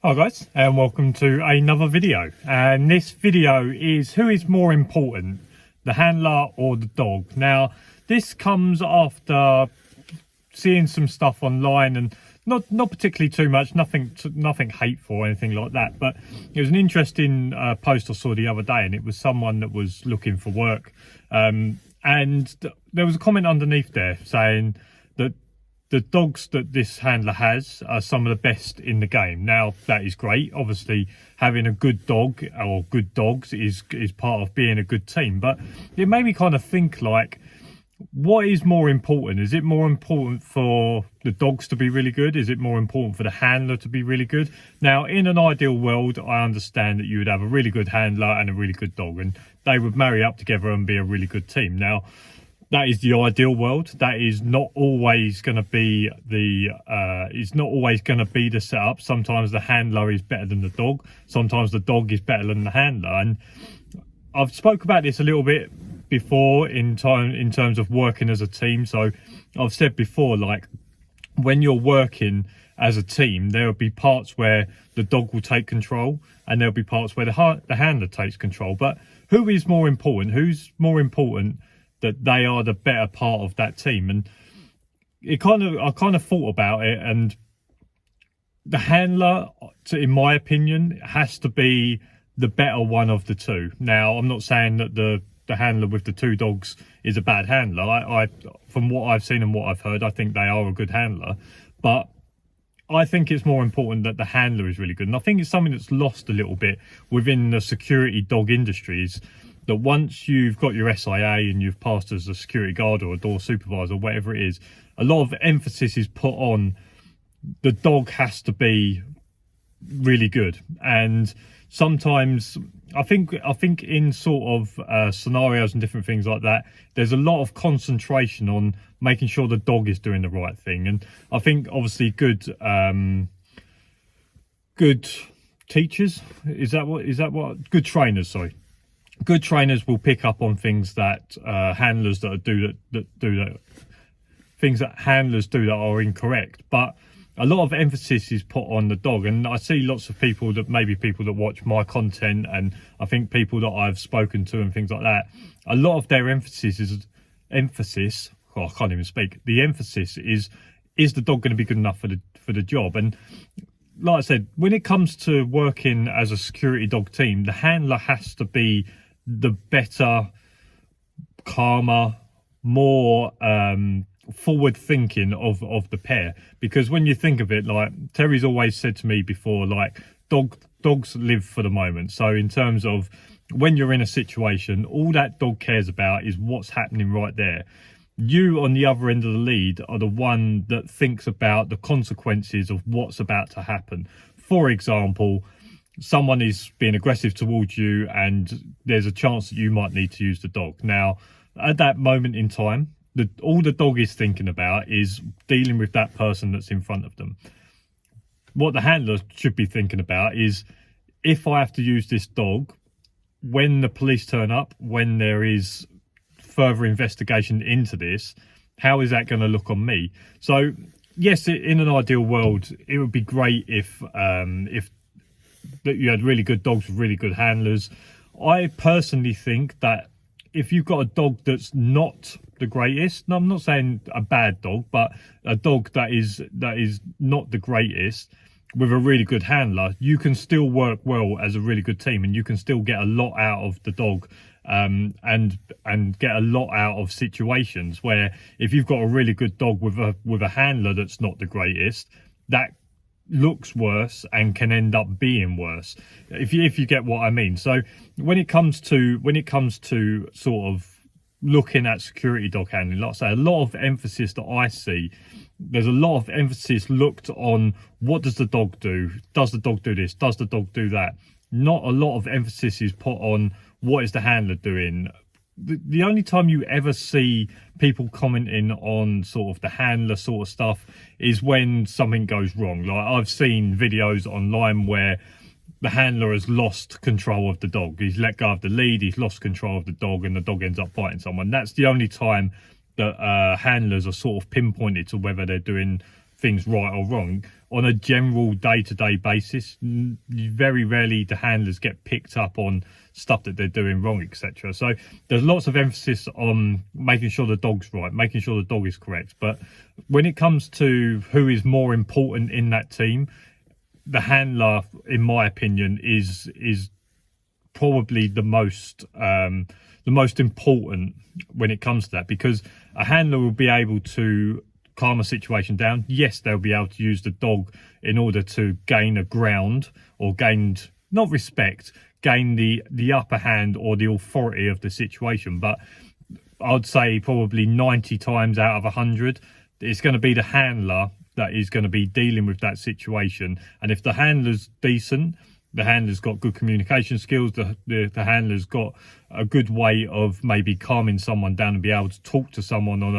Hi guys, and welcome to another video. And this video is who is more important, the handler or the dog. Now this comes after seeing some stuff online, and not particularly too much, nothing hateful or anything like that, but it was an interesting post I saw the other day, and it was someone that was looking for work, and there was a comment underneath there saying that the dogs that this handler has are some of the best in the game. Now that is great. Obviously having a good dog or good dogs is part of being a good team, but it made me kind of think, like, what is more important? Is it more important for the dogs to be really good? Is it more important for the handler to be really good? Now, in an ideal world, I understand that you would have a really good handler and a really good dog, and they would marry up together and be a really good team. Now, that is the ideal world. That is not always going to be the setup. Sometimes the handler is better than the dog. Sometimes the dog is better than the handler. And I've spoke about this a little bit before in terms of working as a team. So I've said before, like, when you're working as a team, there will be parts where the dog will take control, and there'll be parts where the handler takes control. But who is more important? Who's more important that they are the better part of that team? And I kind of thought about it, and the handler, in my opinion, has to be the better one of the two. Now, I'm not saying that the handler with the two dogs is a bad handler. I from what I've seen and what I've heard, I think they are a good handler, but I think it's more important that the handler is really good. And I think it's something that's lost a little bit within the security dog industries, that once you've got your SIA and you've passed as a security guard or a door supervisor, whatever it is, a lot of emphasis is put on the dog has to be really good. And sometimes I think in sort of scenarios and different things like that, there's a lot of concentration on making sure the dog is doing the right thing. And I think obviously good teachers, good trainers, sorry. Good trainers will pick up on things that handlers handlers do that are incorrect. But a lot of emphasis is put on the dog, and I see lots of people that watch my content, and I think people that I've spoken to and things like that, a lot of their emphasis is I can't even speak. The emphasis is the dog going to be good enough for the job? And like I said, when it comes to working as a security dog team, the handler has to be the better, calmer, more forward thinking of the pair. Because when you think of it, like Terry's always said to me before, like dogs live for the moment. So in terms of when you're in a situation, all that dog cares about is what's happening right there. You on the other end of the lead are the one that thinks about the consequences of what's about to happen. For example, someone is being aggressive towards you and there's a chance that you might need to use the dog. Now, at that moment in time, all the dog is thinking about is dealing with that person that's in front of them. What the handler should be thinking about is, if I have to use this dog, when the police turn up, when there is further investigation into this, how is that going to look on me? So yes, in an ideal world, it would be great if that you had really good dogs with really good handlers. I personally think that if you've got a dog that's not the greatest, no, I'm not saying a bad dog, but a dog that is not the greatest, with a really good handler, you can still work well as a really good team, and you can still get a lot out of the dog, and get a lot out of situations where if you've got a really good dog with a handler that's not the greatest, that looks worse and can end up being worse, if you get what I mean. So when it comes to sort of looking at security dog handling, like I say, a lot of emphasis that I see, there's a lot of emphasis looked on what does the dog do, does the dog do this, does the dog do that. Not a lot of emphasis is put on what is the handler doing. The only time you ever see people commenting on sort of the handler sort of stuff is when something goes wrong. Like, I've seen videos online where the handler has lost control of the dog. He's let go of the lead, he's lost control of the dog, and the dog ends up biting someone. That's the only time that handlers are sort of pinpointed to whether they're doing things right or wrong. On a general day-to-day basis, very rarely do handlers get picked up on stuff that they're doing wrong, etc. So there's lots of emphasis on making sure the dog's right, making sure the dog is correct. But when it comes to who is more important in that team, the handler, in my opinion, is probably the most important when it comes to that, because a handler will be able to calm a situation down. Yes, they'll be able to use the dog in order to gain a ground, or gain, not respect, gain the upper hand or the authority of the situation. But I'd say probably 90 times out of 100, it's going to be the handler that is going to be dealing with that situation. And if the handler's decent, the handler's got good communication skills, the handler's got a good way of maybe calming someone down and be able to talk to someone on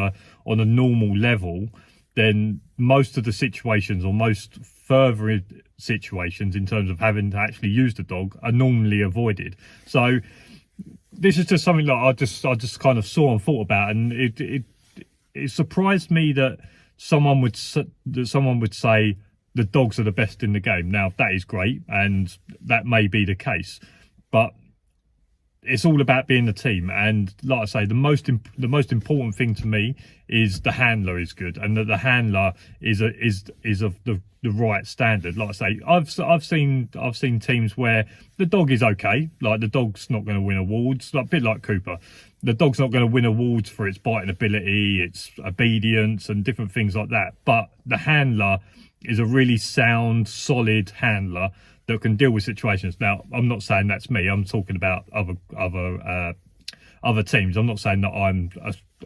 a normal level, then most of the situations, or most further situations in terms of having to actually use the dog, are normally avoided. So this is just something that I just kind of saw and thought about, and it surprised me that someone would say the dogs are the best in the game. Now, that is great, and that may be the case, but it's all about being a team. And like I say, the most important thing to me is the handler is good, and that the handler is of the right standard. Like I say, I've seen teams where the dog is okay, like the dog's not going to win awards, like a bit like Cooper. The dog's not going to win awards for its biting ability, its obedience, and different things like that. But the handler is a really sound, solid handler that can deal with situations. Now, I'm not saying that's me. I'm talking about other teams. I'm not saying that I'm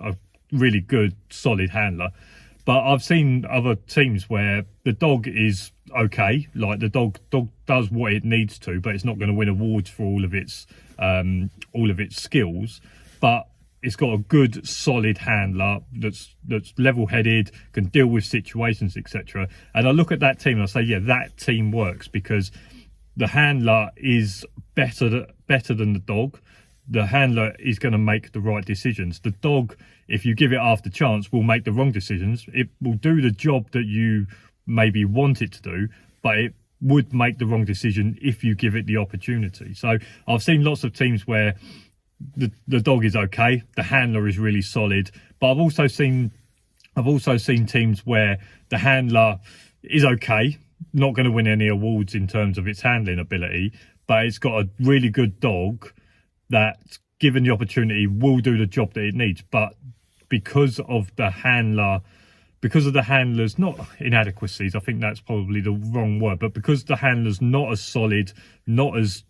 a really good, solid handler. But I've seen other teams where the dog is okay, like the dog does what it needs to, but it's not going to win awards for all of its skills. But it's got a good, solid handler that's level-headed, can deal with situations, etc. And I look at that team and I say, yeah, that team works, because the handler is better than the dog. The handler is going to make the right decisions. The dog, if you give it half the chance, will make the wrong decisions. It will do the job that you maybe want it to do, but it would make the wrong decision if you give it the opportunity. So I've seen lots of teams where the dog is okay, the handler is really solid, but I've also seen teams where the handler is okay, not going to win any awards in terms of its handling ability, but it's got a really good dog that, given the opportunity, will do the job that it needs. But because of the handler's not inadequacies, I think that's probably the wrong word, but because the handler's not as solid, not as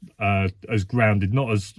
grounded, not as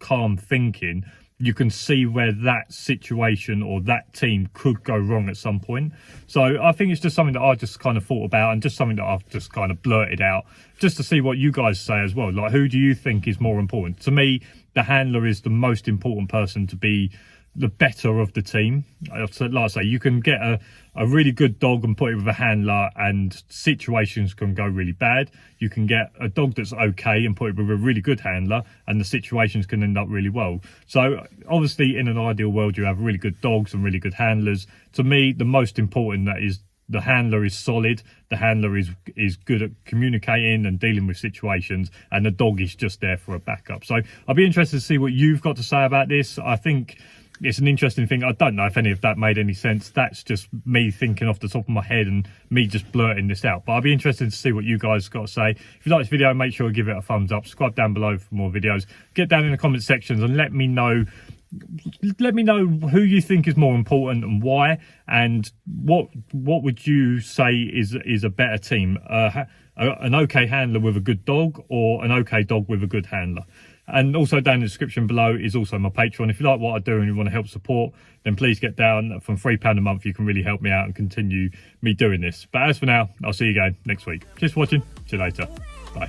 calm thinking, you can see where that situation or that team could go wrong at some point. So I think it's just something that I just kind of thought about, and just something that I've just kind of blurted out, just to see what you guys say as well. Like, who do you think is more important? To me, the handler is the most important person to be the better of the team. Like I say, you can get a really good dog and put it with a handler, and situations can go really bad. You can get a dog that's okay and put it with a really good handler, and the situations can end up really well. So obviously, in an ideal world, you have really good dogs and really good handlers. To me, the most important that is the handler is solid, the handler is good at communicating and dealing with situations, and the dog is just there for a backup. So I'll be interested to see what you've got to say about this. I think it's an interesting thing. I don't know if any of that made any sense. That's just me thinking off the top of my head and me just blurting this out. But I'll be interested to see what you guys got to say. If you like this video, make sure to give it a thumbs up. Subscribe down below for more videos. Get down in the comment sections and let me know who you think is more important and why, and what would you say is a better team, an okay handler with a good dog, or an okay dog with a good handler? And also down in the description below is also my Patreon. If you like what I do and you want to help support, then please get down. From £3 a month, you can really help me out and continue me doing this. But as for now, I'll see you again next week. Just watching. See you later. Bye.